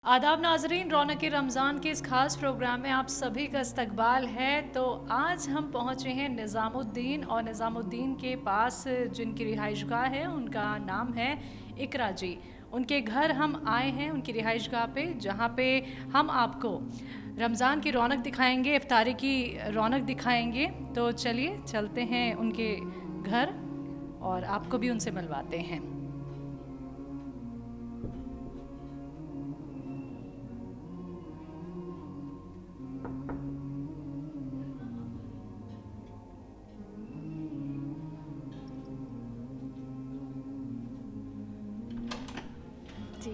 आदाब नाजरीन, रौनक रमज़ान के इस खास प्रोग्राम में आप सभी का इस्तकबाल है। तो आज हम पहुँचे हैं निज़ामुद्दीन, और निज़ामुद्दीन के पास जिनकी रिहाइशगाह है उनका नाम है इकरा जी। उनके घर हम आए हैं, उनकी रिहाइशगाह पे, जहाँ पे हम आपको रमज़ान की रौनक दिखाएंगे, इफ्तारी की रौनक दिखाएंगे। तो चलिए चलते हैं उनके घर और आपको भी उनसे मिलवाते हैं। जी,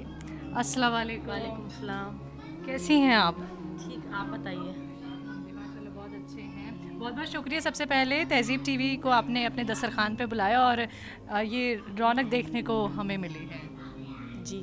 अस्सलाम वालेकुम। वालेकुम सलाम। कैसी हैं आप? ठीक, आप बताइए। माशाल्लाह बहुत अच्छे हैं। बहुत बहुत शुक्रिया सबसे पहले तहज़ीब टीवी को आपने अपने दस्तरखान पे बुलाया और ये रौनक देखने को हमें मिली है। जी,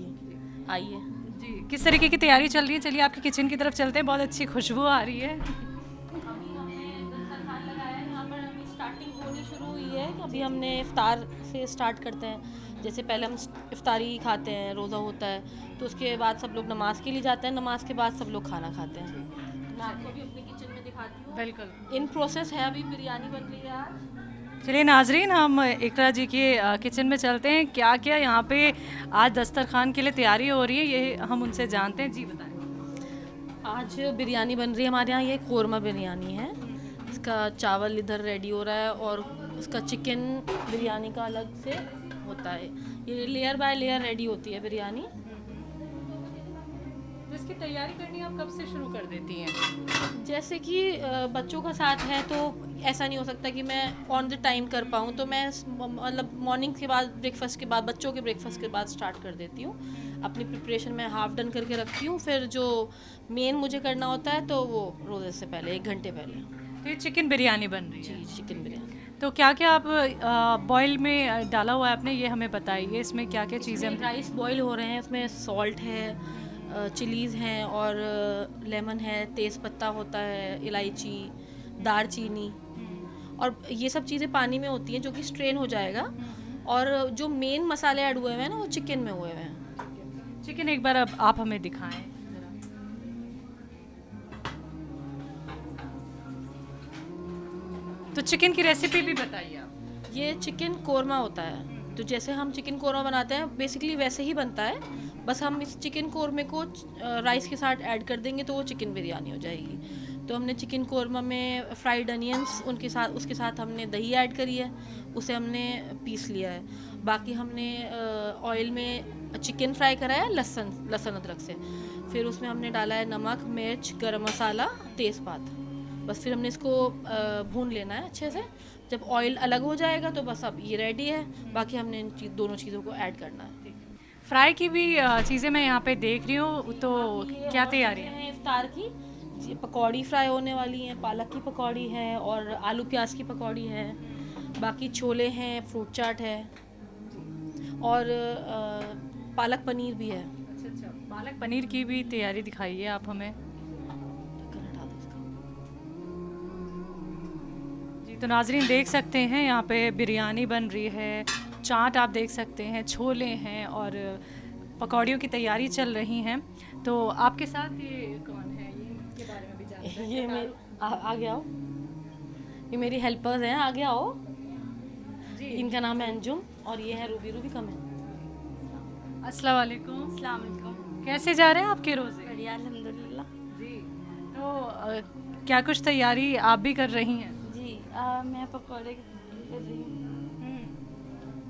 आइए। जी, किस तरीके की तैयारी चल रही है? चलिए आपकी किचन की तरफ चलते हैं, बहुत अच्छी खुशबू आ रही है। अभी हमने दस्तरखान लगाया है, यहाँ पर अभी स्टार्टिंग होनी शुरू हुई है कि अभी हमने इफ्तार से स्टार्ट करते हैं। जैसे पहले हम इफ्तारी खाते हैं, रोज़ा होता है, तो उसके बाद सब लोग नमाज़ के लिए जाते हैं, नमाज़ के बाद सब लोग खाना खाते हैं। मैं आपको भी अपनी किचन में दिखाती हूँ। बिल्कुल। इन प्रोसेस है, अभी बिरयानी बन रही है आज। चलिए नाजरीन, हम इकरा जी के किचन में चलते हैं। क्या क्या यहाँ पे आज दस्तरखान के लिए तैयारी हो रही है, ये हम उनसे जानते हैं। जी बताएं। आज बिरयानी बन रही है हमारे यहाँ, ये कोरमा बिरयानी है। इसका चावल इधर रेडी हो रहा है और इसका चिकन बिरयानी का अलग से होता है। ये लेयर बाय लेयर रेडी होती है बिरयानी। तो इसकी तैयारी करनी आप कब से शुरू कर देती हैं? जैसे कि बच्चों का साथ है तो ऐसा नहीं हो सकता कि मैं ऑन द टाइम कर पाऊँ, तो मैं मतलब मॉर्निंग के बाद, ब्रेकफास्ट के बाद, बच्चों के ब्रेकफास्ट के बाद स्टार्ट कर देती हूँ। अपनी प्रिपरेशन मैं हाफ डन करके रखती हूँ, फिर जो मेन मुझे करना होता है तो वो रोज़े से पहले 1 घंटे पहले। तो ये चिकन बिरयानी बन रही है। जी, चिकन बिरयानी। तो क्या क्या आप बॉयल में डाला हुआ है आपने, ये हमें बताइए। इसमें क्या क्या चीज़ें इसमें राइस बॉईल हो रहे हैं, उसमें सॉल्ट है, चिलीज़ हैं और लेमन है, तेज़ पत्ता होता है, इलायची, दारचीनी, और ये सब चीज़ें पानी में होती हैं जो कि स्ट्रेन हो जाएगा। और जो मेन मसाले ऐड हुए हुए हैं ना, वो चिकन में हुए हुए हैं। चिकन एक बार अब आप हमें दिखाएं। तो चिकन की रेसिपी भी बताइए आप। ये चिकन कोरमा होता है, तो जैसे हम चिकन कोरमा बनाते हैं बेसिकली वैसे ही बनता है, बस हम इस चिकन कोरमे को राइस के साथ ऐड कर देंगे तो वो चिकन बिरयानी हो जाएगी। तो हमने चिकन कोरमा में फ्राइड अनियंस उनके साथ, उसके साथ हमने दही ऐड करी है, उसे हमने पीस लिया है। बाकी हमने ऑयल में चिकन फ्राई करा है लहसुन अदरक से। फिर उसमें हमने डाला है नमक, मिर्च, गरम मसाला, तेज़पात। बस फिर हमने इसको भून लेना है अच्छे से। जब ऑयल अलग हो जाएगा तो बस अब ये रेडी है। बाकी हमने दोनों चीज़ों को ऐड करना है। फ्राई की भी चीज़ें मैं यहाँ पे देख रही हूँ, तो क्या तैयारी है? इफ्तार की जी, पकौड़ी फ्राई होने वाली हैं, पालक की पकौड़ी है और आलू प्याज की पकौड़ी है। बाकी छोले हैं, फ्रूट चाट है और पालक पनीर भी है। अच्छा, पालक पनीर की भी तैयारी दिखाइए आप हमें। जी, तो नाजरीन देख सकते हैं यहाँ पे बिरयानी बन रही है, चाट आप देख सकते हैं, छोले हैं और पकौड़ियों की तैयारी चल रही हैं। तो आपके साथ ये कौन है, ये के बारे में भी जानते हैं। ये आगे आओ, ये मेरी हेल्पर्स हैं, आगे आओ जी। इनका नाम है अंजुम और ये है रूबी। रूबी कम है। अस्सलाम वालेकुम। अस्सलाम वालेकुम। कैसे जा रहे हैं आपके रोज़े? बढ़िया अल्हम्दुलिल्लाह। जी, तो क्या कुछ तैयारी आप भी कर रही हैं? जी मैं पकौड़े कर रही हूँ।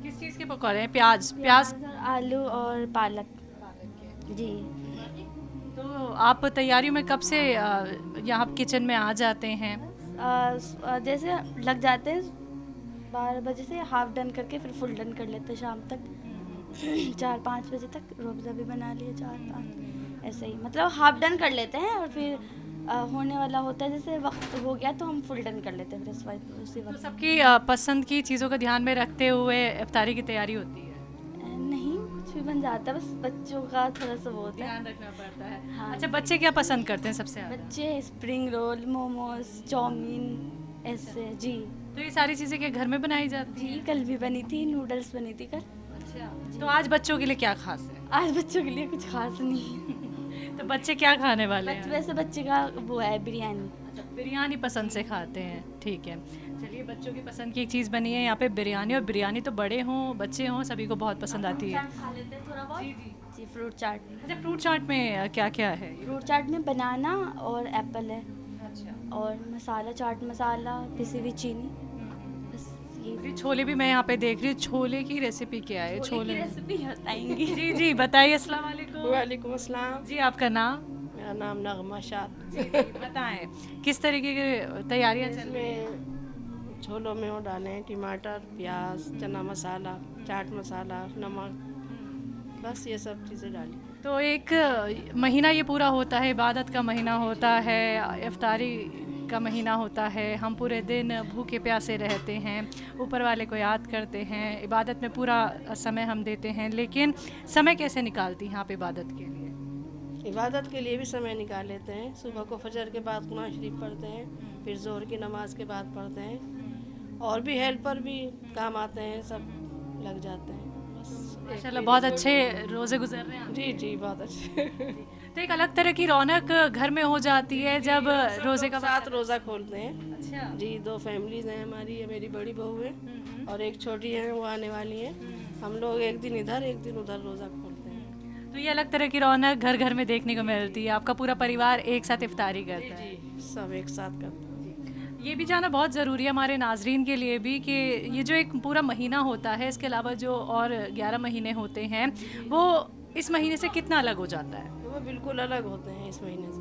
किस चीज़ के पकौड़े हैं? प्याज प्याज और आलू और पालक। जी तो आप तैयारियों में कब से यहाँ किचन में आ जाते हैं? जैसे लग जाते हैं 12 बजे से, हाफ डन करके फिर फुल डन कर लेते हैं शाम तक। 4-5 बजे तक रोज़ा भी बना लिए, 4-5। ऐसे ही मतलब हाफ डन कर लेते हैं और फिर होने वाला होता है, जैसे वक्त हो गया तो हम फुल डन कर लेते हैं फिर उसी तो वक्त। सबकी पसंद की चीज़ों को ध्यान में रखते हुए इफ्तारी की तैयारी होती है। नहीं, कुछ भी बन जाता है, बस बच्चों का थोड़ा सा वो होता है। ध्यान रखना पड़ता है। हाँ। अच्छा, बच्चे क्या पसंद करते हैं सबसे ज़्यादा? बच्चे स्प्रिंग रोल, मोमोज, चाउमीन ऐसे जी। तो ये सारी चीज़ें क्या घर में बनाई जाती जी हैं? कल भी बनी थी, नूडल्स बनी थी कल। अच्छा, तो आज बच्चों के लिए क्या खास है? आज बच्चों के लिए कुछ खास नहीं। तो बच्चे क्या खाने वाले हैं? वैसे बच्चे का वो है बिरयानी। अच्छा, बिरयानी पसंद से खाते हैं, ठीक है। चलिए, बच्चों की पसंद की एक चीज़ बनी है यहाँ पे बिरयानी, और बिरयानी तो बड़े हों बच्चे हों सभी को बहुत पसंद आती है। खा लेते हैं थोड़ा बहुत। जी फ्रूट चाट। अच्छा, फ्रूट चाट में क्या क्या है? फ्रूट चाट में बनाना और एप्पल है, अच्छा, और मसाला चाट मसाला, पिसी हुई चीनी, बस ये। ये छोले भी मैं यहाँ पे देख रही हूँ। छोले की रेसिपी क्या है? छोले की रेसिपी बताएंगी। जी जी बताइए। अस्सलाम वालेकुम। वालेकुम अस्सलाम। जी, आपका नाम? मेरा नाम नगमा शाद। जी बताएं किस तरीके की तैयारियां चल रही हैं? इसमें छोलों में वो डालें टमाटर, प्याज, चना मसाला, चाट मसाला, नमक, बस ये सब चीज़ें डाली। तो एक महीना ये पूरा होता है, इबादत का महीना होता है, इफ्तारी का महीना होता है। हम पूरे दिन भूखे प्यासे रहते हैं, ऊपर वाले को याद करते हैं, इबादत में पूरा समय हम देते हैं। लेकिन समय कैसे निकालती हैं आप इबादत के लिए? इबादत के लिए भी समय निकाल लेते हैं। सुबह को फजर के बाद कुरान शरीफ पढ़ते हैं, फिर जोहर की नमाज के बाद पढ़ते हैं, और भी हेल्पर भी काम आते हैं, सब लग जाते हैं। बस माशाल्लाह, बहुत अच्छे रोज़े गुजर रहे हैं आप। जी जी बहुत अच्छे। तो एक अलग तरह की रौनक घर में हो जाती है जब रोज़े का साथ रोज़ा खोलते हैं। अच्छा, जी 2 फैमिलीज हैं हमारी, ये मेरी बड़ी बहू है और एक छोटी है, वो आने वाली है। हम लोग एक दिन इधर एक दिन उधर रोज़ा खोलते हैं। तो ये अलग तरह की रौनक घर घर में देखने को मिलती है। आपका पूरा परिवार एक साथ इफ्तारी करता है। जी सब एक साथ करते हैं। ये भी जानना बहुत ज़रूरी है हमारे नाजरीन के लिए भी कि ये जो एक पूरा महीना होता है, इसके अलावा जो और 11 महीने होते हैं, वो इस महीने से कितना अलग हो जाता है? वो बिल्कुल अलग होते हैं इस महीने से।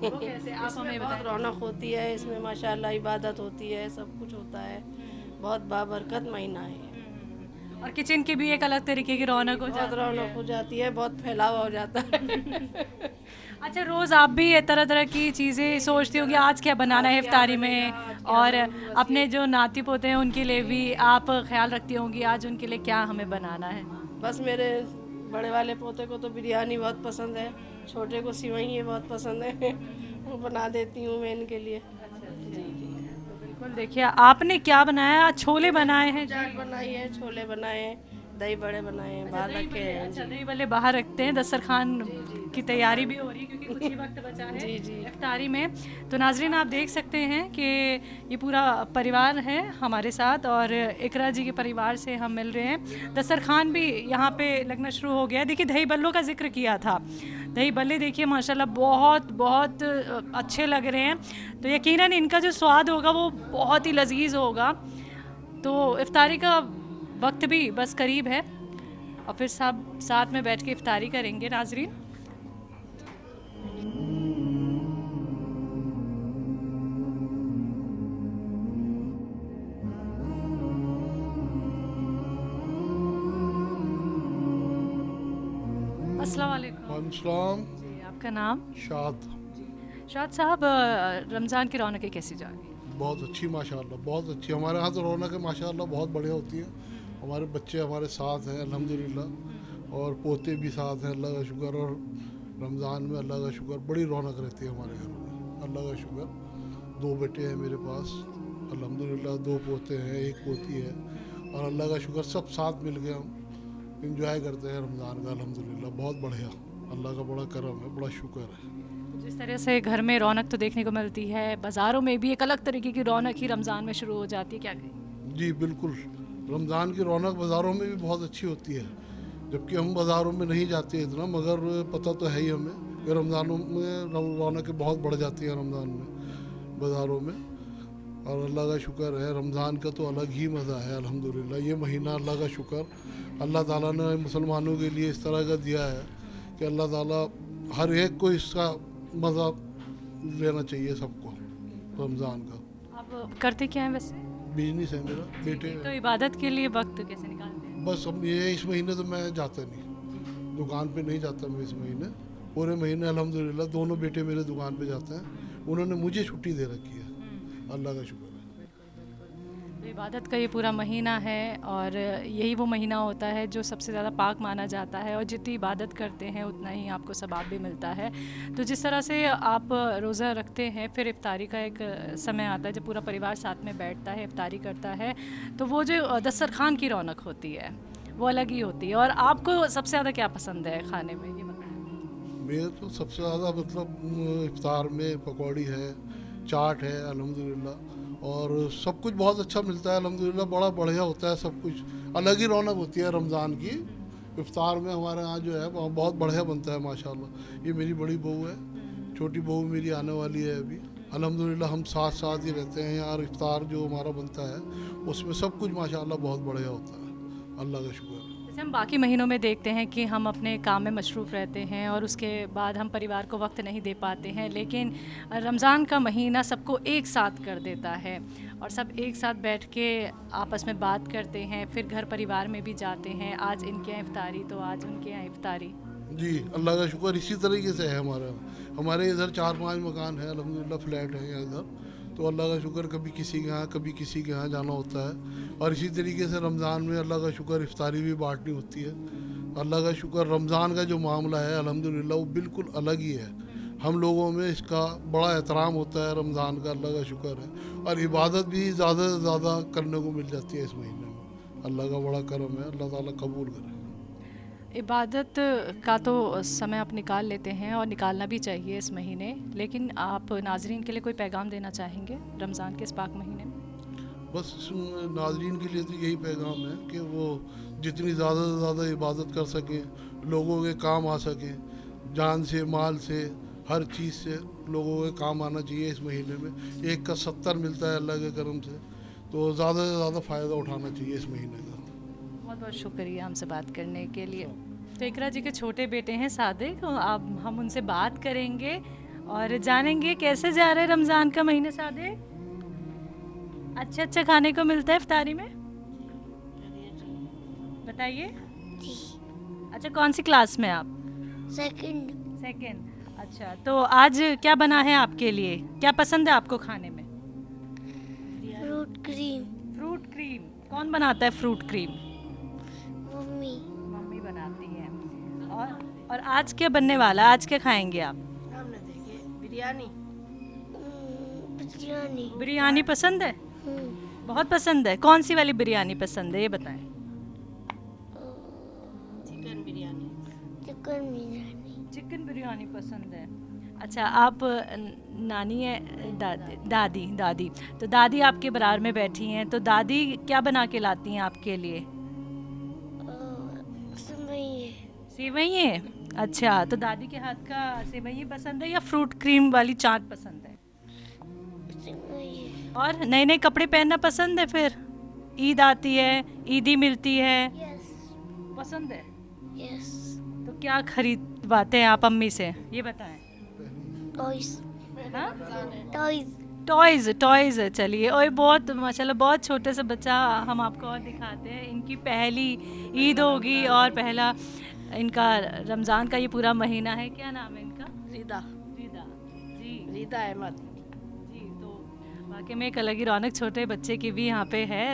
वो कैसे आप इसमें हमें बहुत बताएं। रौनक होती है, इसमें माशाल्लाह इबादत होती है, सब कुछ होता है। बहुत बाबरकत महीना है ये। और किचन की भी एक अलग तरीके की रौनक हो बहुत जाती है। रौनक हो जाती है, बहुत फैलावा हो जाता है। अच्छा, रोज़ आप भी तरह तरह की चीज़ें सोचती होंगी आज क्या बनाना है इफ्तारी में, और अपने जो नाती पोते हैं उनके लिए भी आप ख्याल रखती होंगी आज उनके लिए क्या हमें बनाना है। बस मेरे बड़े वाले पोते को तो बिरयानी बहुत पसंद है, छोटे को सिवैयाँ बहुत पसंद है, वो बना देती हूँ मैं इनके लिए। जी जी बिल्कुल, देखिए आपने क्या बनाया? छोले बनाए हैं। चाट बनाई है, छोले बनाए हैं, दही बड़े बनाए हैं, बाहर रखे हैं। अच्छा, दही वाले बाहर रखते हैं, दस्तरखान की तैयारी भी हो रही है क्योंकि कुछ ही वक्त बचा है जी जी इफ्तारी में। तो नाजरीन, आप देख सकते हैं कि ये पूरा परिवार है हमारे साथ, और इकरा जी के परिवार से हम मिल रहे हैं। दस्तरखान भी यहाँ पे लगना शुरू हो गया है। देखिए, दही बल्लों का जिक्र किया था, दही बल्ले देखिए माशाल्लाह बहुत बहुत अच्छे लग रहे हैं। तो यकीनन इनका जो स्वाद होगा वो बहुत ही लजीज होगा। तो इफ्तारी का वक्त भी बस करीब है, और फिर सब साथ में बैठ के इफ्तारी करेंगे नाजरीन। अस्सलाम वालेकुम। वालेकुम जी, आपका नाम? शाद। शाद साहब, रमज़ान की रौनकें कैसी जा रही हैं? बहुत अच्छी माशाल्लाह, बहुत अच्छी। हमारे यहाँ तो रौनक माशाल्लाह बहुत बढ़िया होती है। हमारे बच्चे हमारे साथ हैं अल्हम्दुलिल्लाह, और पोते भी साथ हैं अल्लाह का शुक्र। और रमज़ान में अल्लाह का शुक्र बड़ी रौनक रहती है हमारे घरों में, अल्लाह का शुक्र। 2 बेटे हैं मेरे पास अल्हम्दुलिल्लाह, 2 पोते हैं, 1 पोती है, और अल्लाह का शुक्र सब साथ मिल के हम इंजॉय करते हैं रमज़ान का अल्हम्दुलिल्लाह। बहुत बढ़िया, अल्लाह का बड़ा करम है, बड़ा शुक्र है। जिस तरह से घर में रौनक तो देखने को मिलती है, बाज़ारों में भी एक अलग तरीके की रौनक ही रमज़ान में शुरू हो जाती है, क्या कहें? जी बिल्कुल, रमज़ान की रौनक बाज़ारों में भी बहुत अच्छी होती है, जबकि हम बाज़ारों में नहीं जाते इतना, मगर पता तो है ही हमें कि रमज़ानों में रौनकें बहुत बढ़ जाती हैं रमज़ान में बाज़ारों में। और अल्लाह का शुक्र है, रमज़ान का तो अलग ही मज़ा है अल्हम्दुलिल्लाह। ये महीना अल्लाह का शुक्र, अल्लाह ताला ने मुसलमानों के लिए इस तरह का दिया है कि अल्लाह ताला हर एक को इसका मज़ा लेना चाहिए सबको रमज़ान का। आप करते क्या हैं वैसे? बिजनेस है मेरा, बेटे तो इबादत के लिए वक्त कैसे निकालते हैं? बस अब ये इस महीने तो मैं जाता नहीं, दुकान पे नहीं जाता मैं इस महीने, पूरे महीने अल्हम्दुलिल्लाह दोनों बेटे मेरे दुकान पे जाते हैं, उन्होंने मुझे छुट्टी दे रखी है, अल्लाह का शुक्र है। तो इबादत का ये पूरा महीना है और यही वो महीना होता है जो सबसे ज़्यादा पाक माना जाता है, और जितनी इबादत करते हैं उतना ही आपको सवाब भी मिलता है। तो जिस तरह से आप रोज़ा रखते हैं, फिर इफ्तारी का एक समय आता है जब पूरा परिवार साथ में बैठता है, इफ्तारी करता है, तो वो जो दस्तरखान की रौनक होती है वो अलग ही होती है। और आपको सबसे ज़्यादा क्या पसंद है खाने में, ये बताएं। मेरे तो सबसे ज़्यादा मतलब इफ्तार में पकौड़ी है, चाट है अल्हम्दुलिल्लाह, और सब कुछ बहुत अच्छा मिलता है अल्हम्दुलिल्लाह, बड़ा बढ़िया होता है सब कुछ, अलग ही रौनक होती है रमज़ान की। इफ्तार में हमारे यहाँ जो है बहुत बढ़िया बनता है माशाल्लाह। ये मेरी बड़ी बहू है, छोटी बहू मेरी आने वाली है अभी, अल्हम्दुलिल्लाह हम साथ साथ ही रहते हैं यार। इफ्तार जो हमारा बनता है उसमें सब कुछ माशाल्लाह बहुत बढ़िया होता है, अल्लाह का शुक्र है। जैसे हम बाकी महीनों में देखते हैं कि हम अपने काम में मशरूफ़ रहते हैं और उसके बाद हम परिवार को वक्त नहीं दे पाते हैं, लेकिन रमज़ान का महीना सबको एक साथ कर देता है और सब एक साथ बैठ के आपस में बात करते हैं, फिर घर परिवार में भी जाते हैं, आज इनके यहाँ इफ्तारी तो आज उनके यहाँ इफ्तारी। जी अल्लाह का शुक्र, इसी तरीके से है हमारे इधर 4-5 मकान है अल्हम्दुलिल्लाह, फ्लैट है यहाँ इधर, तो अल्लाह का शुक्र कभी किसी के यहाँ कभी किसी के यहाँ जाना होता है। और इसी तरीके से रमज़ान में अल्लाह का शुक्र इफ्तारी भी बांटनी होती है। अल्लाह का शुक्र रमज़ान का जो मामला है अल्हम्दुलिल्लाह वो बिल्कुल अलग ही है, हम लोगों में इसका बड़ा एहतराम होता है रमज़ान का, अल्लाह का शुक्र है। और इबादत भी ज़्यादा से ज़्यादा करने को मिल जाती है इस महीने में, अल्लाह का बड़ा करम है, अल्लाह ताला कबूल करे। इबादत का तो समय आप निकाल लेते हैं और निकालना भी चाहिए इस महीने, लेकिन आप नाजरीन के लिए कोई पैगाम देना चाहेंगे रमज़ान के इस पाक महीने में? बस नाजरीन के लिए तो यही पैगाम है कि वो जितनी ज़्यादा से ज़्यादा इबादत कर सकें, लोगों के काम आ सकें, जान से माल से हर चीज़ से लोगों के काम आना चाहिए इस महीने में। 1 का 70 मिलता है अल्लाह के करम से, तो ज़्यादा से ज़्यादा फ़ायदा उठाना चाहिए इस महीने का। बहुत बहुत शुक्रिया हमसे बात करने के लिए। तो इकरा जी के छोटे बेटे हैं सादिक, अब हम उनसे बात करेंगे और जानेंगे कैसे जा रहे रमज़ान का महीना। सादिक, अच्छा अच्छा खाने को मिलता है इफ्तारी में, बताइए। अच्छा, कौन सी क्लास में आप? सेकंड। अच्छा, तो आज क्या बना है आपके लिए, क्या पसंद है आपको खाने में? Fruit cream. फ्रूट क्रीम कौन बनाता है? फ्रूट क्रीम मम्मी बनाती है। और आज क्या बनने वाला, आज क्या खाएंगे आप? सामने देखिए, बिरयानी। बिरयानी। बिरयानी पसंद है? बहुत पसंद है। कौन सी वाली बिरयानी पसंद है ये बताएं। Chicken biryani. Chicken biryani. Chicken biryani पसंद है। अच्छा, आप नानी है, दादी, तो दादी आपके बराबर में बैठी हैं, तो दादी क्या बना के लाती हैं आपके लिए? सेवइयाँ। अच्छा, तो दादी के हाथ का सेवइयाँ पसंद है या फ्रूट क्रीम वाली चाट पसंद है? और नए नए कपड़े पहनना पसंद है? फिर ईद आती है, ईदी मिलती है, पसंद है? तो क्या खरीदवाते हैं आप अम्मी से, ये बताएं। टॉयज। चलिए, और बहुत माशाल्लाह बहुत छोटे से बच्चा, हम आपको और दिखाते हैं। इनकी पहली ईद होगी और पहला इनका रमज़ान का ये पूरा महीना है। क्या नाम है इनका? रिदा जी, रिदा अहमद जी। तो वाकई में एक अलग ही रौनक छोटे बच्चे की भी यहाँ पे है,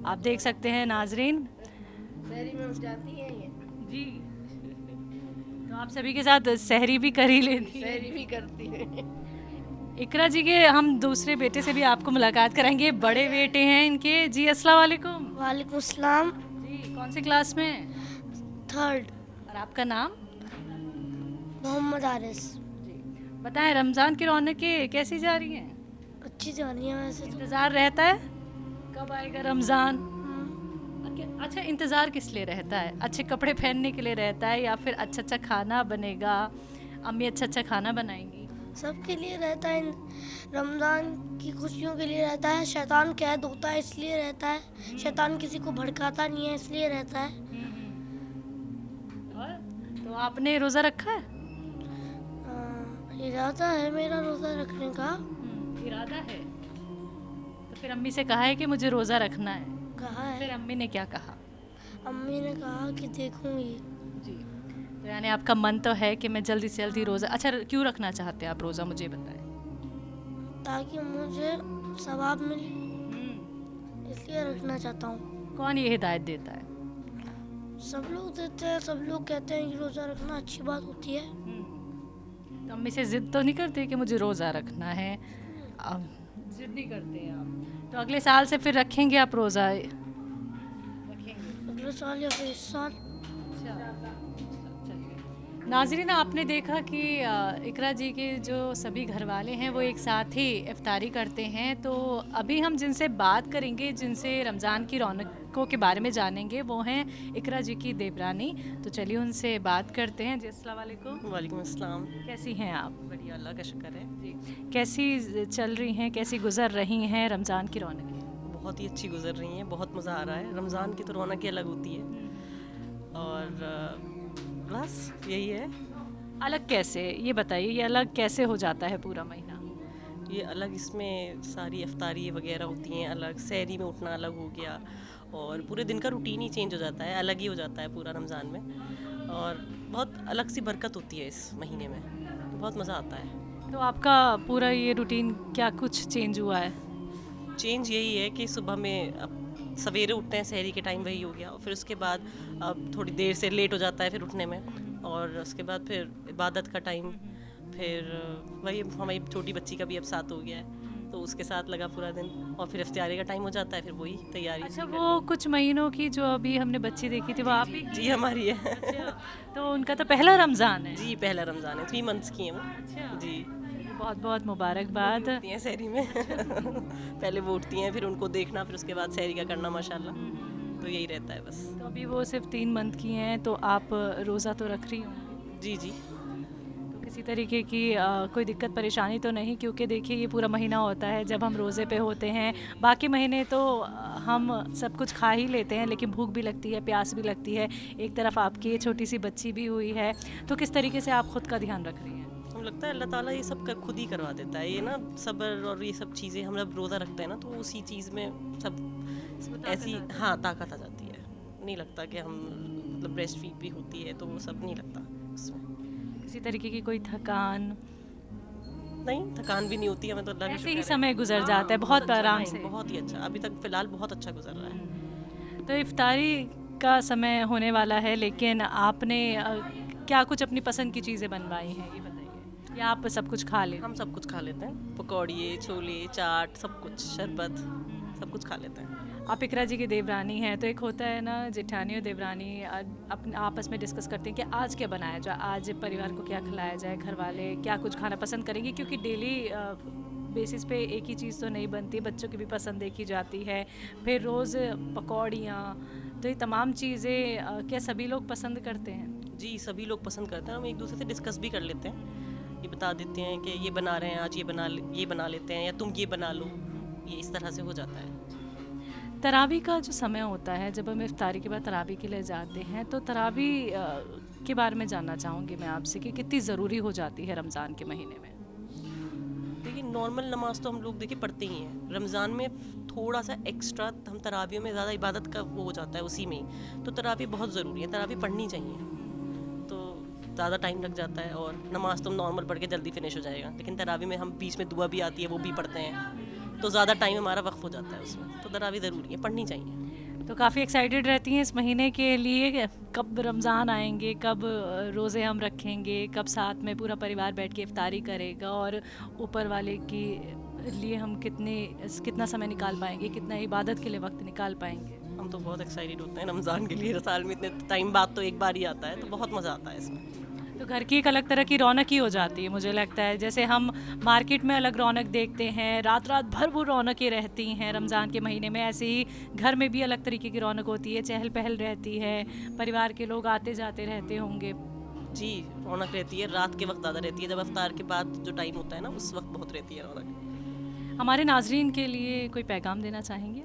आप देख सकते हैं नाजरीन। शहरी में उठ जाती है ये जी, तो आप सभी के साथ सहरी भी कर ही लेती हैं। शहरी भी करती है। इकरा जी के हम दूसरे बेटे से भी आपको मुलाकात कराएंगे, बड़े बेटे हैं इनके। जी, अस्सलाम वालेकुम। वालेकुम सलाम। जी, कौन सी क्लास में? 3rd। और आपका नाम? मोहम्मद आरिस। जी, बताएं रमज़ान की रौनकें कैसी जा रही हैं? अच्छी जा रही है वैसे तो। इंतज़ार रहता है कब आएगा रमज़ान? अच्छा, इंतज़ार किस लिए रहता है? अच्छे कपड़े पहनने के लिए रहता है या फिर अच्छा अच्छा खाना बनेगा, अम्मी अच्छा अच्छा खाना बनाएंगी? सबके लिए रहता है, रमज़ान की खुशियों के लिए रहता है। शैतान कैद होता है इसलिए रहता है, शैतान किसी को भड़काता नहीं है इसलिए रहता है। और तो आपने रोज़ा रखा है? इरादा है मेरा रोज़ा रखने का। इरादा है, तो फिर अम्मी से कहा है कि मुझे रोज़ा रखना है? कहा फिर है। अम्मी ने क्या कहा? अम्मी ने कहा कि देखूंगी। जी, तो यानी आपका मन तो है कि मैं जल्दी से जल्दी रोज़ा, अच्छा क्यों रखना चाहते हैं आप रोज़ा, मुझे बताएं। ताकि मुझे सवाब मिले, इसलिए रखना चाहता हूँ। कौन ये हिदायत देता है? सब लोग देते हैं, सब लोग कहते हैं कि रोज़ा रखना अच्छी बात होती है। तो अम्मी से ज़िद तो नहीं करते कि मुझे रोज़ा रखना है? ज़िद नहीं करते हैं आप? तो अगले साल से फिर रखेंगे आप रोज़ा? अगले साल या फिर इस साल। नाज़रीन, आपने देखा कि इकरा जी के जो सभी घर वाले हैं वो एक साथ ही इफ्तारी करते हैं। तो अभी हम जिनसे बात करेंगे, जिनसे रमज़ान की रौनकों के बारे में जानेंगे, वो हैं इकरा जी की देवरानी। तो चलिए उनसे बात करते हैं। जी अस्सलाम वालेकुम। वालेकुम अस्सलाम। कैसी हैं आप? बढ़िया, अल्लाह का शुक्र है। जी, कैसी चल रही हैं, कैसी गुजर रही हैं रमज़ान की रौनकें? बहुत ही अच्छी गुजर रही हैं, बहुत मज़ा आ रहा है। रमज़ान की तो रौनक ही अलग होती है और बस यही है। अलग कैसे, ये बताइए, ये अलग कैसे हो जाता है पूरा महीना? ये अलग, इसमें सारी इफ्तारी वगैरह होती हैं अलग, सहरी में उठना अलग हो गया और पूरे दिन का रूटीन ही चेंज हो जाता है, अलग ही हो जाता है पूरा रमज़ान में। और बहुत अलग सी बरकत होती है इस महीने में, तो बहुत मज़ा आता है। तो आपका पूरा ये रूटीन क्या कुछ चेंज हुआ है? चेंज यही है कि सुबह में अब सवेरे उठते हैं, सहरी के टाइम वही हो गया, और फिर उसके बाद अब थोड़ी देर से लेट हो जाता है फिर उठने में, और उसके बाद फिर इबादत का टाइम, फिर वही हमारी छोटी बच्ची का भी अब साथ हो गया है तो उसके साथ लगा पूरा दिन, और फिर इफ्तारी का टाइम हो जाता है, फिर वही तैयारी। अच्छा, वो कुछ महीनों की जो अभी हमने बच्ची देखी थी वो आप ही? जी हमारी है। तो उनका तो पहला रमज़ान है? जी पहला रमज़ान है, 3 मंथ्स की हैं वो। अच्छा, जी बहुत बहुत मुबारकबाद। उठती हैं सहरी में। पहले वो उठती हैं, फिर उनको देखना, फिर उसके बाद सहरी का करना माशाल्लाह, तो यही रहता है बस। तो अभी वो सिर्फ 3 मंथ की हैं, तो आप रोज़ा तो रख रही होंगी? जी जी तो किसी तरीके की कोई दिक्कत परेशानी तो नहीं? क्योंकि देखिए ये पूरा महीना होता है जब हम रोज़े पे होते हैं, बाकी महीने तो हम सब कुछ खा ही लेते हैं, लेकिन भूख भी लगती है, प्यास भी लगती है। एक तरफ आपकी ये छोटी सी बच्ची भी हुई है, तो किस तरीके से आप खुद का ध्यान रख रही हैं? हम लगता है अल्लाह ताला ये सब खुद ही करवा देता है, ये ना सब्र और ये सब चीज़ें, हम जब रोज़ा रखते हैं ना तो उसी चीज़ में सब ऐसी हाँ ताकत आ जाती है। नहीं लगता कि हम मतलब ब्रेस्ट फीड भी होती है तो वो सब नहीं लगता उसमें। किसी तरीके की कोई थकान? नहीं, थकान भी नहीं होती हमें, तो अल्लाह का ऐसे शुक्र ही है। समय गुजर जाता है बहुत अच्छा आराम time, से। बहुत ही अच्छा, अभी तक फ़िलहाल बहुत अच्छा गुजर रहा है। तो इफ्तारी का समय होने वाला है, लेकिन आपने क्या कुछ अपनी पसंद की चीज़ें बनवाई हैं, ये बताइए, या आप सब कुछ खा लें? हम सब कुछ खा लेते हैं, पकौड़िए, छोले, चाट, सब कुछ, शरबत, सब कुछ खा लेते हैं। आप इकरा जी की देवरानी हैं, तो एक होता है ना जेठानी और देवरानी अपने आपस में डिस्कस करते हैं कि आज क्या बनाया जाए, आज परिवार को क्या खिलाया जाए, घर वाले क्या कुछ खाना पसंद करेंगे, क्योंकि डेली बेसिस पे एक ही चीज़ तो नहीं बनती, बच्चों की भी पसंद देखी जाती है, फिर रोज़ पकौड़ियाँ, तो ये तमाम चीज़ें क्या सभी लोग पसंद करते हैं? जी सभी लोग पसंद करते हैं, हम एक दूसरे से डिस्कस भी कर लेते हैं, ये बता देते हैं कि ये बना रहे हैं आज, ये बना लेते हैं, या तुम ये बना लो, ये इस तरह से हो जाता है। तरावी का जो समय होता है, जब हम इफ्तारी के बाद तरावी के लिए जाते हैं, तो तरावी के बारे में जानना चाहूँगी मैं आपसे कि कितनी ज़रूरी हो जाती है रमज़ान के महीने में? देखिए नॉर्मल नमाज तो हम लोग देखिए पढ़ते ही हैं, रमज़ान में थोड़ा सा एक्स्ट्रा हम तरावियों में ज़्यादा इबादत का वो हो जाता है उसी में ही, तो तरावी बहुत ज़रूरी है, तरावी पढ़नी चाहिए, तो ज़्यादा टाइम लग जाता है, और नमाज तो नॉर्मल पढ़ के जल्दी फिनिश हो जाएगा, लेकिन तरावी में हम बीच में दुआ भी आती है वो भी पढ़ते हैं, तो ज़्यादा टाइम हमारा वक्फ हो जाता है उसमें, तो तरावी ज़रूरी है, पढ़नी चाहिए। तो काफ़ी एक्साइटेड रहती हैं इस महीने के लिए, कब रमज़ान आएंगे, कब रोज़े हम रखेंगे, कब साथ में पूरा परिवार बैठ के इफ्तारी करेगा, और ऊपर वाले की लिए हम कितना समय निकाल पाएंगे, कितना इबादत के लिए वक्त निकाल पाएंगे? हम तो बहुत एक्साइटेड होते हैं रमज़ान के लिए, साल में इतने टाइम बाद तो एक बार ही आता है, तो बहुत मज़ा आता है इसमें। तो घर की एक अलग तरह की रौनक ही हो जाती है, मुझे लगता है, जैसे हम मार्केट में अलग रौनक देखते हैं, रात रात भर वो रौनकें रहती हैं रमज़ान के महीने में, ऐसे ही घर में भी अलग तरीके की रौनक होती है, चहल पहल रहती है, परिवार के लोग आते जाते रहते होंगे। जी रौनक रहती है, रात के वक्त ज़्यादा रहती है, जब इफ्तार के बाद जो टाइम होता है ना उस वक्त बहुत रहती है रौनक। हमारे नाजरीन के लिए कोई पैगाम देना चाहेंगे?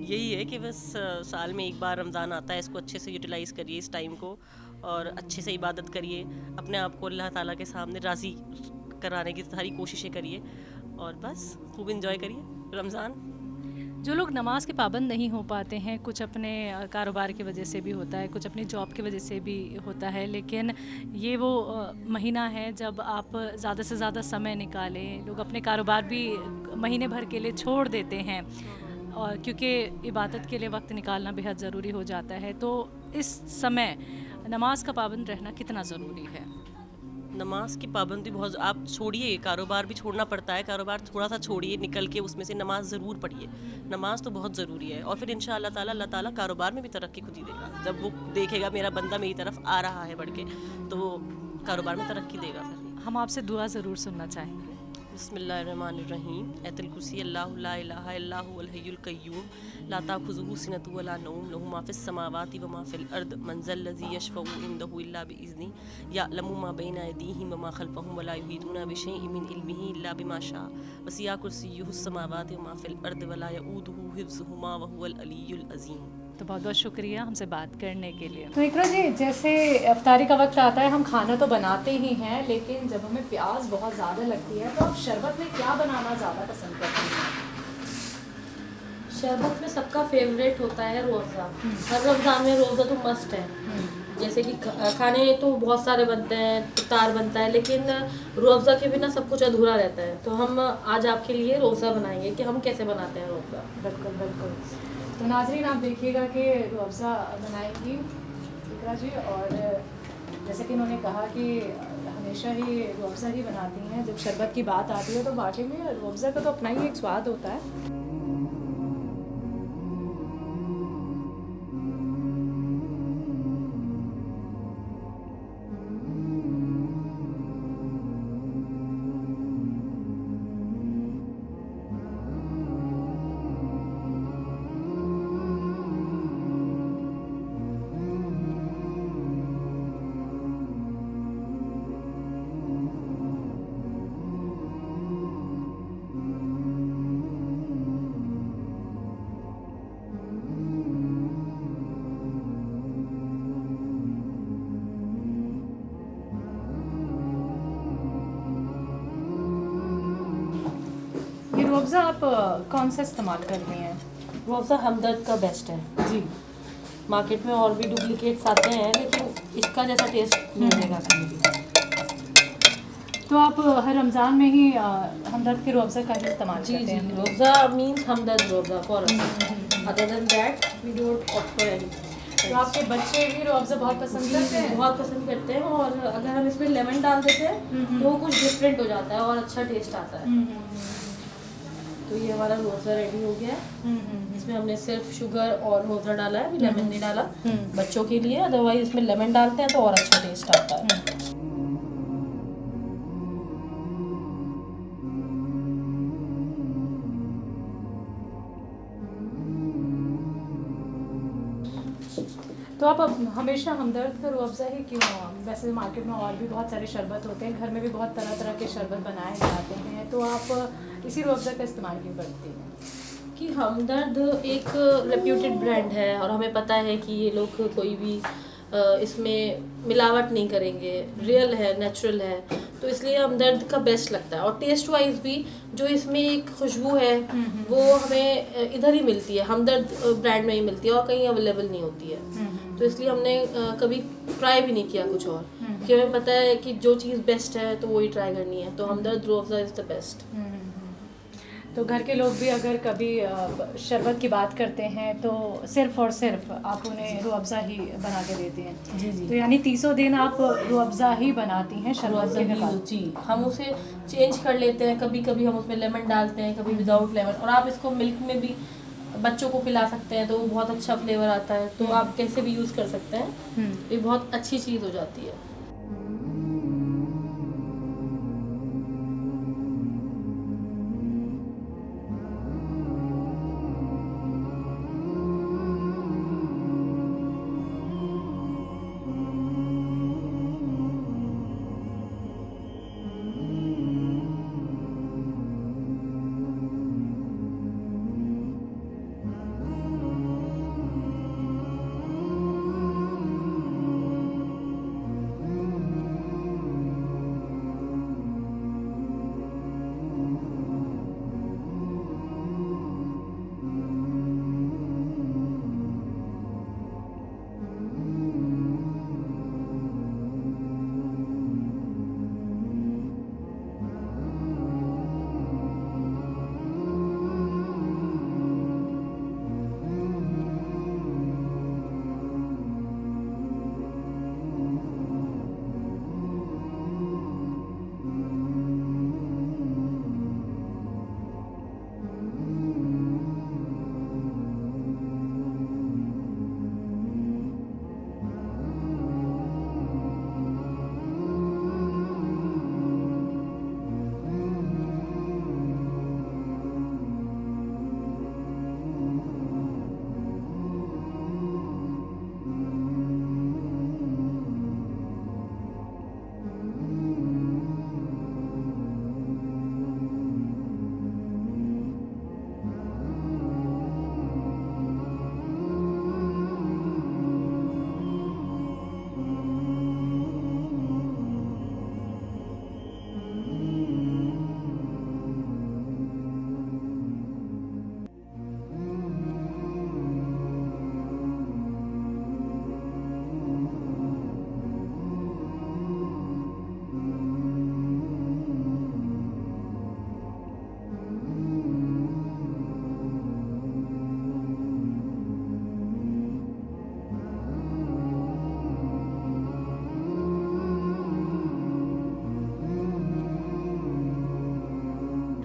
यही है कि बस साल में एक बार रमज़ान आता है, इसको अच्छे से यूटिलाइज़ करिए इस टाइम को, और अच्छे से इबादत करिए, अपने आप को अल्लाह ताला के सामने राज़ी कराने की सारी कोशिशें करिए, और बस खूब इंजॉय करिए रमज़ान। जो लोग नमाज के पाबंद नहीं हो पाते हैं, कुछ अपने कारोबार की वजह से भी होता है, कुछ अपनी जॉब की वजह से भी होता है, लेकिन ये वो महीना है जब आप ज़्यादा से ज़्यादा समय निकालें। लोग अपने कारोबार भी महीने भर के लिए छोड़ देते हैं, और क्योंकि इबादत के लिए वक्त निकालना बेहद ज़रूरी हो जाता है। तो इस समय नमाज का पाबंद रहना कितना ज़रूरी है? नमाज की पाबंदी बहुत, आप छोड़िए, कारोबार भी छोड़ना पड़ता है, कारोबार थोड़ा सा छोड़िए, निकल के उसमें से नमाज ज़रूर पढ़िए। नमाज तो बहुत ज़रूरी है, और फिर इंशाअल्लाह ताला अल्लाह ताला कारोबार में भी तरक्की खुद ही देगा। जब वो देखेगा मेरा बंदा मेरी तरफ आ रहा है बढ़ के, तो वो कारोबार में तरक्की देगा। फिर हम आपसे दुआ ज़रूर सुनना चाहेंगे। बिस्मिल्लाहिर्रहमानिर्रहीम। आयतुल कुर्सी अल्लाहु ला इलाहा इल्ला हुवल हय्युल कय्यूम ला ताखुज़ुहु सिनतु वला नौम लहु मा फिस समावाति व मा फिल अर्द मन ज़ल्लज़ी यशफ़उ इंदहु इल्ला बिइज़्नि यअलमु मा बैना अयदीहिम व मा खल्फ़हुम व ला युहीतूना बिशैइन मिन इल्मिही इल्ला बिमा शाअ वसिअ कुर्सियुहुस समावाति व मा फिल अर्द व ला यऊदुहु हिफ़्ज़ुहुमा व हुवल अलिय्युल अज़ीम। तो बहुत बहुत शुक्रिया हमसे बात करने के लिए। तो इकरा जी, जैसे इफ्तारी का वक्त आता है, हम खाना तो बनाते ही हैं, लेकिन जब हमें प्यास बहुत ज़्यादा लगती है तो आप शरबत में क्या बनाना ज़्यादा पसंद करते हैं? शरबत में सबका फेवरेट होता है रोज़ा। हर रमज़ान में रोज़ा तो मस्ट है। जैसे कि खाने तो बहुत सारे बनते हैं, इफ्तार बनता है, लेकिन रोज़ा के बिना सब कुछ अधूरा रहता है। तो हम आज आपके लिए रोज़ा बनाएंगे कि हम कैसे बनाते हैं रोज़ा। बिल्कुल बिल्कुल। तो नाज़रीन, आप देखिएगा कि रूअफ़ज़ा बनाएंगी इकरा जी, और जैसे कि उन्होंने कहा कि हमेशा ही रूअफ़ज़ा ही बनाती हैं। जब शरबत की बात आती है तो वाकई में रूअफ़ज़ा का तो अपना ही एक स्वाद होता है। रूअफ़ज़ा आप कौन सा इस्तेमाल करती हैं? रोज़ा हमदर्द का बेस्ट है जी। मार्केट में और भी डुप्लीकेट्स आते हैं, लेकिन इसका जैसा टेस्ट मिलेगा कहीं भी। तो आप हर रमज़ान में ही हमदर्द के रूअफ़ज़ा का ही इस्तेमाल करते हैं? रोज़ा मीन्स हमदर्द रोज़ा for other than that we don't opt for anything. तो आपके बच्चे भी रूअफ़ज़ा बहुत पसंद करते हैं? बहुत पसंद करते हैं, और अगर हम इसमें लेमन डाल देते हैं तो वो कुछ डिफरेंट हो जाता है और अच्छा टेस्ट आता है। तो ये हमारा रोज़ा रेडी हो गया है। इसमें हमने सिर्फ शुगर और रोज़ा डाला है, लेमन नहीं डाला बच्चों के लिए, अदरवाइज इसमें लेमन डालते हैं तो और अच्छा टेस्ट आता है। तो आप अब हमेशा हमदर्द का रूअफ़ज़ा ही क्यों? वैसे मार्केट में और भी बहुत सारे शरबत होते हैं, घर में भी बहुत तरह तरह के शरबत बनाए जाते हैं, तो आप इसी रूअफ़ज़ा का इस्तेमाल क्यों करती हैं? कि हमदर्द एक रेप्यूटेड ब्रांड है, और हमें पता है कि ये लोग कोई भी इसमें मिलावट नहीं करेंगे, रियल है, नेचुरल है, तो इसलिए हमदर्द का बेस्ट लगता है। और टेस्ट वाइज भी जो इसमें एक खुशबू है वो हमें इधर ही मिलती है, हमदर्द ब्रांड में ही मिलती है और कहीं अवेलेबल नहीं होती है। तो इसलिए हमने कभी ट्राई भी नहीं किया कुछ और, क्योंकि हमें पता है कि जो चीज़ बेस्ट है तो वही ट्राई करनी है। तो हमदर्द रूअफ़ज़ा इज़ द बेस्ट। तो घर के लोग भी अगर कभी शरबत की बात करते हैं तो सिर्फ़ और सिर्फ आप उन्हें रूअफ़ज़ा ही बना के देती हैं? जी जी। तो यानी 30 दिन आप रूअफ़ज़ा ही बनाती हैं शरबत के बाद? जी, हम उसे चेंज कर लेते हैं, कभी कभी हम उसमें लेमन डालते हैं, कभी विदाउट लेमन। और आप इसको मिल्क में भी बच्चों को पिला सकते हैं तो वो बहुत अच्छा फ्लेवर आता है। तो आप कैसे भी यूज़ कर सकते हैं, ये बहुत अच्छी चीज़ हो जाती है।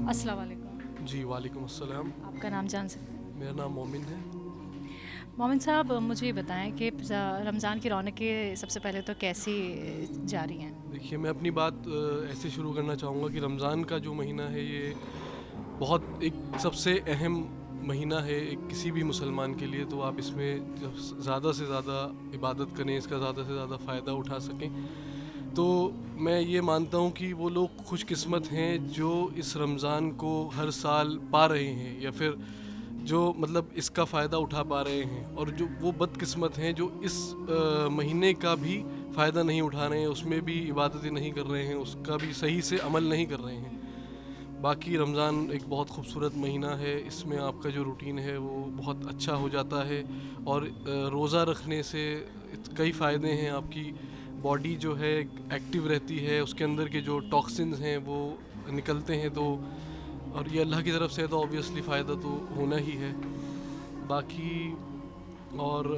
अस्सलाम वालेकुम। जी वालेकुम अस्सलाम। आपका नाम जान सकते हैं? मेरा नाम मोमिन है। मोमिन साहब, मुझे ये बताएं कि रमज़ान की रौनकें सबसे पहले तो कैसी जा रही हैं? देखिए, मैं अपनी बात ऐसे शुरू करना चाहूँगा कि रमज़ान का जो महीना है ये बहुत एक सबसे अहम महीना है एक किसी भी मुसलमान के लिए। तो आप इसमें जब ज़्यादा से ज़्यादा इबादत करें, इसका ज़्यादा से ज़्यादा फ़ायदा उठा सकें। तो मैं ये मानता हूँ कि वो लोग खुशकिस्मत हैं जो इस रमज़ान को हर साल पा रहे हैं, या फिर जो मतलब इसका फ़ायदा उठा पा रहे हैं, और जो वो बदकिस्मत हैं जो इस महीने का भी फ़ायदा नहीं उठा रहे हैं, उसमें भी इबादतें नहीं कर रहे हैं, उसका भी सही से अमल नहीं कर रहे हैं। बाकी रमज़ान एक बहुत खूबसूरत महीना है, इसमें आपका जो रूटीन है वो बहुत अच्छा हो जाता है, और रोज़ा रखने से कई फ़ायदे हैं। आपकी बॉडी जो है एक्टिव रहती है, उसके अंदर के जो टॉक्सिन्स हैं वो निकलते हैं, तो और ये अल्लाह की तरफ से तो ऑब्वियसली फ़ायदा तो होना ही है। बाकी और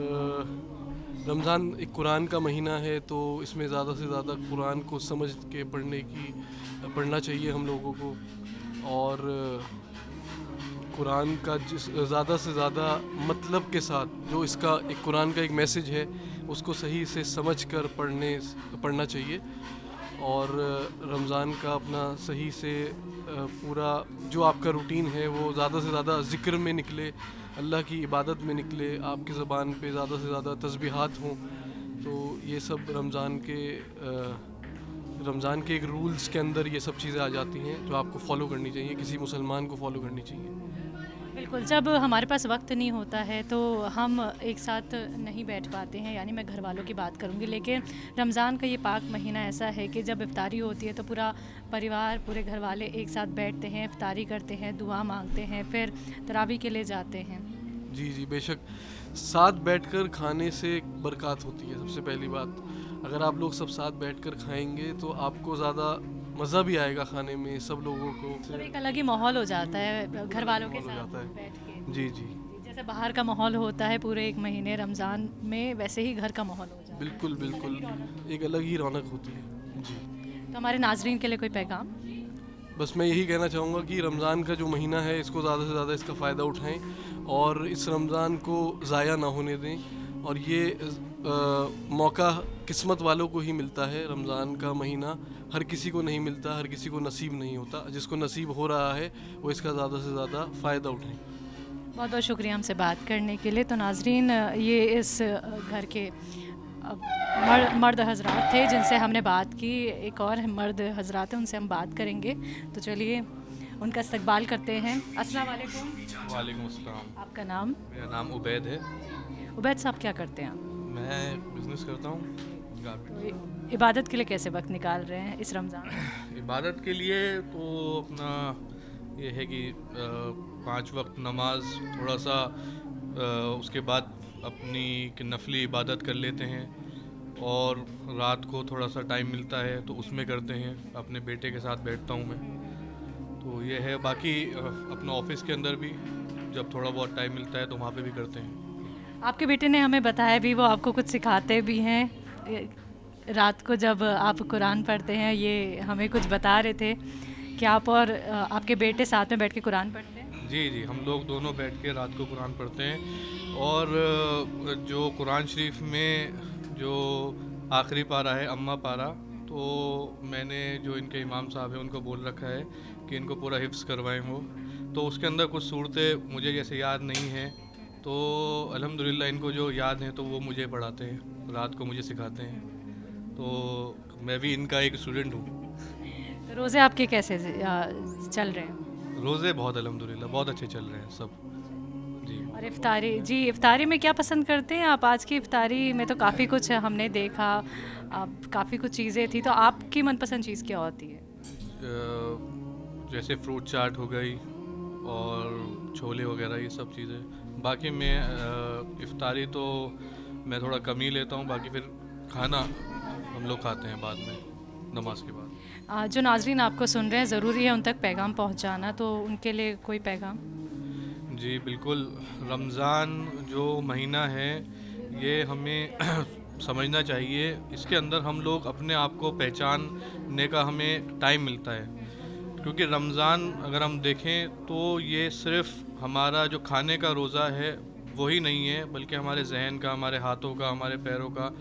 रमज़ान एक कुरान का महीना है, तो इसमें ज़्यादा से ज़्यादा कुरान को समझ के पढ़ना चाहिए हम लोगों को, और कुरान का ज़्यादा से ज़्यादा मतलब के साथ जो इसका एक कुरान का एक मैसेज है उसको सही से समझ कर पढ़ना चाहिए, और रमज़ान का अपना सही से पूरा जो आपका रूटीन है वो ज़्यादा से ज़्यादा ज़िक्र में निकले, अल्लाह की इबादत में निकले, आपकी ज़बान पे ज़्यादा से ज़्यादा तस्बीहात हों। तो ये सब रमज़ान के एक रूल्स के अंदर ये सब चीज़ें आ जाती हैं जो आपको फॉलो करनी चाहिए, किसी मुसलमान को फॉलो करनी चाहिए। बिल्कुल, जब हमारे पास वक्त नहीं होता है तो हम एक साथ नहीं बैठ पाते हैं, यानी मैं घर वालों की बात करूंगी, लेकिन रमज़ान का ये पाक महीना ऐसा है कि जब इफ्तारी होती है तो पूरा परिवार, पूरे घर वाले एक साथ बैठते हैं, इफ्तारी करते हैं, दुआ मांगते हैं, फिर तरावी के लिए जाते हैं। जी जी, बेशक साथ बैठकर खाने से बरकत होती है। सबसे पहली बात, अगर आप लोग सब साथ बैठकर खाएंगे तो आपको ज़्यादा मज़ा भी आएगा खाने में, सब लोगों को मतलब एक अलग ही माहौल हो जाता है घर वालों के माहौल हो साथ जाता है। बैठ के। जी जी, जैसे बाहर का माहौल होता है पूरे एक महीने रमज़ान में, वैसे ही घर का माहौल हो जाता है। बिल्कुल बिल्कुल, एक अलग ही रौनक होती है। जी, तो हमारे नाजरीन के लिए कोई पैगाम? बस मैं यही कहना चाहूँगा कि रमज़ान का जो महीना है इसको ज़्यादा से ज़्यादा इसका फ़ायदा उठाएं, और इस रमज़ान को ज़ाया ना होने दें, और ये मौका किस्मत वालों को ही मिलता है। रमज़ान का महीना हर किसी को नहीं मिलता, हर किसी को नसीब नहीं होता। जिसको नसीब हो रहा है वो इसका ज़्यादा से ज़्यादा फ़ायदा उठाएं। बहुत बहुत शुक्रिया हमसे बात करने के लिए। तो नाजरीन, ये इस घर के मर्द हजरात थे जिनसे हमने बात की। एक और मर्द हजरात हैं, उनसे हम बात करेंगे। तो चलिए उनका इस्तकबाल करते हैं। अस्सलाम वालेकुम। वालेकुम अस्सलाम। आपका नाम? मेरा नाम उबैद है। उबैद साहब, क्या करते हैं? मैं बिज़नेस करता हूँ। तो इबादत के लिए कैसे वक्त निकाल रहे हैं इस रमज़ान? इबादत के लिए तो अपना ये है कि 5 वक्त नमाज, थोड़ा सा उसके बाद अपनी नफली इबादत कर लेते हैं, और रात को थोड़ा सा टाइम मिलता है तो उसमें करते हैं। अपने बेटे के साथ बैठता हूँ मैं, तो ये है। बाकी अपना ऑफिस के अंदर भी जब थोड़ा बहुत टाइम मिलता है तो वहाँ पे भी करते हैं। आपके बेटे ने हमें बताया भी, वो आपको कुछ सिखाते भी हैं। रात को जब आप कुरान पढ़ते हैं, ये हमें कुछ बता रहे थे कि आप और आपके बेटे साथ में बैठ के कुरान पढ़ते हैं। जी जी, हम लोग दोनों बैठ के रात को कुरान पढ़ते हैं, और जो कुरान शरीफ में जो आखिरी पारा है, अम्मा पारा, तो मैंने जो इनके इमाम साहब हैं उनको बोल रखा है कि इनको पूरा हिफ्ज़ करवाएं वो। तो उसके अंदर कुछ सूरतें मुझे जैसे याद नहीं हैं, तो अल्हम्दुलिल्लाह इनको जो याद हैं तो वो मुझे पढ़ाते हैं, रात को मुझे सिखाते हैं। तो मैं भी इनका एक स्टूडेंट हूँ। रोज़े आपके कैसे चल रहे हैं? रोज़े बहुत अल्हम्दुलिल्लाह बहुत अच्छे चल रहे हैं सब। जी। और इफ्तारी? जी, इफ्तारी में क्या पसंद करते हैं आप? आज की इफ्तारी में तो काफ़ी कुछ हमने देखा, काफ़ी कुछ चीज़ें थी, तो आपकी मनपसंद चीज़ क्या होती है? जैसे फ्रूट चाट हो गई और छोले वगैरह, ये सब चीज़ें। बाकी मैं इफ्तारी तो मैं थोड़ा कम ही लेता हूँ, बाकी फिर खाना हम लोग खाते हैं बाद में, नमाज के बाद। जो नाजरीन आपको सुन रहे हैं, ज़रूरी है उन तक पैगाम पहुँचाना, तो उनके लिए कोई पैगाम? जी बिल्कुल, रमज़ान जो महीना है ये हमें समझना चाहिए। इसके अंदर हम लोग अपने आप को पहचानने का हमें टाइम मिलता है। क्योंकि रमज़ान अगर हम देखें तो ये सिर्फ हमारा जो खाने का रोज़ा है वही नहीं है, बल्कि हमारे जहन का, हमारे हाथों का, हमारे पैरों का,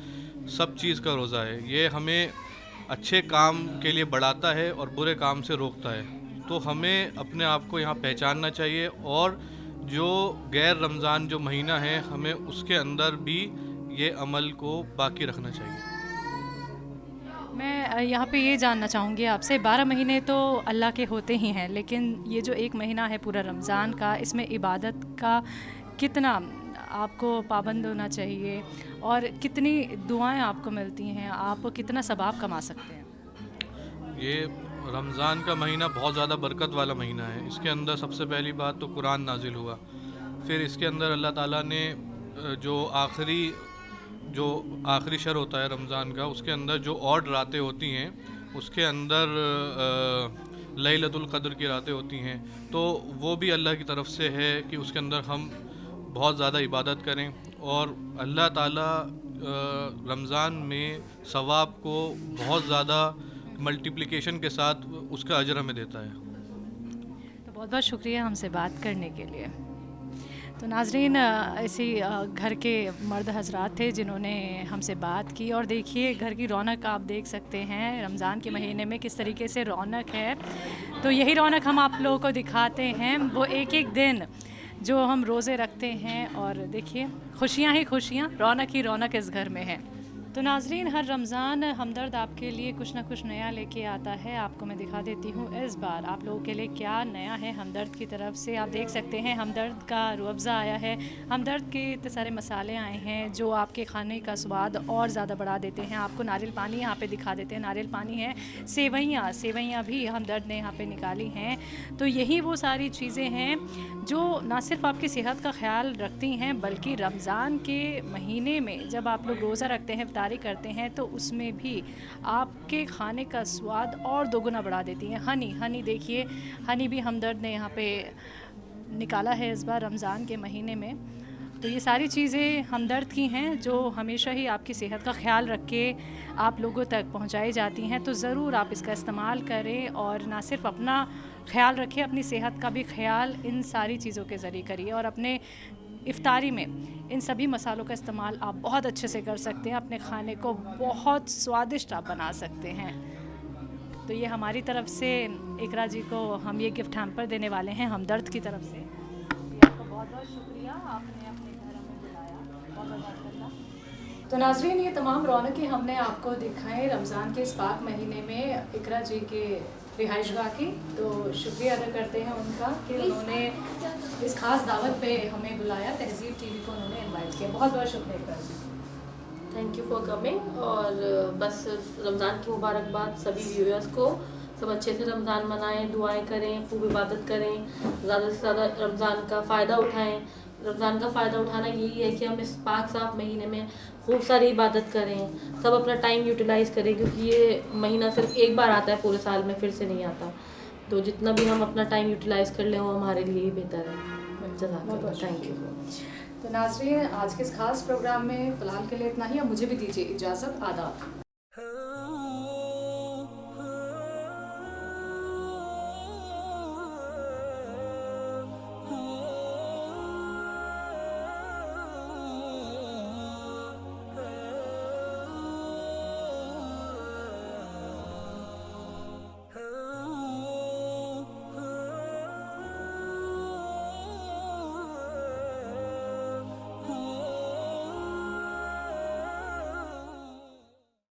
सब चीज़ का रोज़ा है। ये हमें अच्छे काम के लिए बढ़ाता है और बुरे काम से रोकता है। तो हमें अपने आप को यहाँ पहचानना चाहिए और जो गैर रमज़ान जो महीना है हमें उसके अंदर भी ये अमल को बाकी रखना चाहिए। मैं यहाँ पे ये जानना चाहूँगी आपसे, 12 महीने तो अल्लाह के होते ही हैं, लेकिन ये जो एक महीना है पूरा रमज़ान का, इसमें इबादत का कितना आपको पाबंद होना चाहिए और कितनी दुआएं आपको मिलती हैं, आप कितना सवाब कमा सकते हैं? ये रमज़ान का महीना बहुत ज़्यादा बरकत वाला महीना है। इसके अंदर सबसे पहली बात तो कुरान नाजिल हुआ, फिर इसके अंदर अल्लाह ताला ने जो आखिरी शर होता है रमज़ान का, उसके अंदर जो और रातें होती हैं उसके अंदर लैलतुल क़द्र की रातें होती हैं, तो वो भी अल्लाह की तरफ से है कि उसके अंदर हम बहुत ज़्यादा इबादत करें और अल्लाह ताला रमज़ान में सवाब को बहुत ज़्यादा मल्टीप्लिकेशन के साथ उसका अजर हमें देता है। तो बहुत बहुत शुक्रिया हमसे बात करने के लिए। तो नाजरीन, ऐसे घर के मर्द हजरात थे जिन्होंने हमसे बात की, और देखिए घर की रौनक आप देख सकते हैं रमज़ान के महीने में किस तरीके से रौनक है। तो यही रौनक हम आप लोगों को दिखाते हैं, वो एक एक दिन जो हम रोज़े रखते हैं, और देखिए खुशियाँ ही खुशियाँ, रौनक ही रौनक इस घर में है। तो नाजरीन, हर रमज़ान हमदर्द आपके लिए कुछ ना कुछ नया लेके आता है। आपको मैं दिखा देती हूँ इस बार आप लोगों के लिए क्या नया है हमदर्द की तरफ से। आप देख सकते हैं हमदर्द का रूअफ़ज़ा आया है, हमदर्द के इतने सारे मसाले आए हैं जो आपके खाने का स्वाद और ज़्यादा बढ़ा देते हैं। आपको नारियल पानी यहाँ पे दिखा देते हैं, नारियल पानी है, सेवइयाँ भी हमदर्द ने यहाँ पे निकाली हैं। तो यही वो सारी चीज़ें हैं जो ना सिर्फ आपकी सेहत का ख्याल रखती हैं, बल्कि रमज़ान के महीने में जब आप लोग रोज़ा रखते हैं, इफ्तारी करते हैं, तो उसमें भी आपके खाने का स्वाद और दोगुना बढ़ा देती हैं। हनी देखिए, हनी भी हमदर्द ने यहाँ पे निकाला है इस बार रमज़ान के महीने में। तो ये सारी चीज़ें हमदर्द की हैं जो हमेशा ही आपकी सेहत का ख्याल रख के आप लोगों तक पहुँचाई जाती हैं। तो ज़रूर आप इसका इस्तेमाल करें और ना सिर्फ अपना ख्याल रखें, अपनी सेहत का भी ख्याल इन सारी चीज़ों के ज़रिए करिए। और अपने इफ्तारी में इन सभी मसालों का इस्तेमाल आप बहुत अच्छे से कर सकते हैं, अपने खाने को बहुत स्वादिष्ट आप बना सकते हैं। तो ये हमारी तरफ से इकरा जी को हम ये गिफ्ट हैम्पर देने वाले हैं हमदर्द की तरफ से। आपका बहुत बहुत शुक्रिया, आपने अपने घर हमें बुलाया, बहुत शुक्रिया। तो नाज़रीन, ये तमाम रौनकें हमने आपको दिखाएं रमज़ान के इस पाक महीने में इकरा जी के रिहाइशगाह की। तो शुक्रिया अदा करते हैं उनका कि उन्होंने इस खास दावत पे हमें बुलाया, तहज़ीब टीवी को उन्होंने इनवाइट किया। बहुत बहुत शुक्रिया Iqra ji. Thank you for coming. और बस रमज़ान की मुबारकबाद सभी व्यूअर्स को, सब अच्छे से रमज़ान मनाएं, दुआएं करें, खूब इबादत करें, ज़्यादा से ज़्यादा रमज़ान का फ़ायदा उठाएं। रमज़ान का फ़ायदा उठाना यही है कि हम इस पाक साफ महीने में खूब सारी इबादत करें, सब अपना टाइम यूटिलाइज़ करें, क्योंकि ये महीना सिर्फ एक बार आता है पूरे साल में, फिर से नहीं आता। तो जितना भी हम अपना टाइम यूटिलाइज़ कर लें वो हमारे लिए ही बेहतर है। जज़ाकल्लाह, थैंक यू। तो नाज़रीन, आज के इस खास प्रोग्राम में फ़िलहाल के लिए इतना ही। अब मुझे भी दीजिए इजाज़त, आदाब।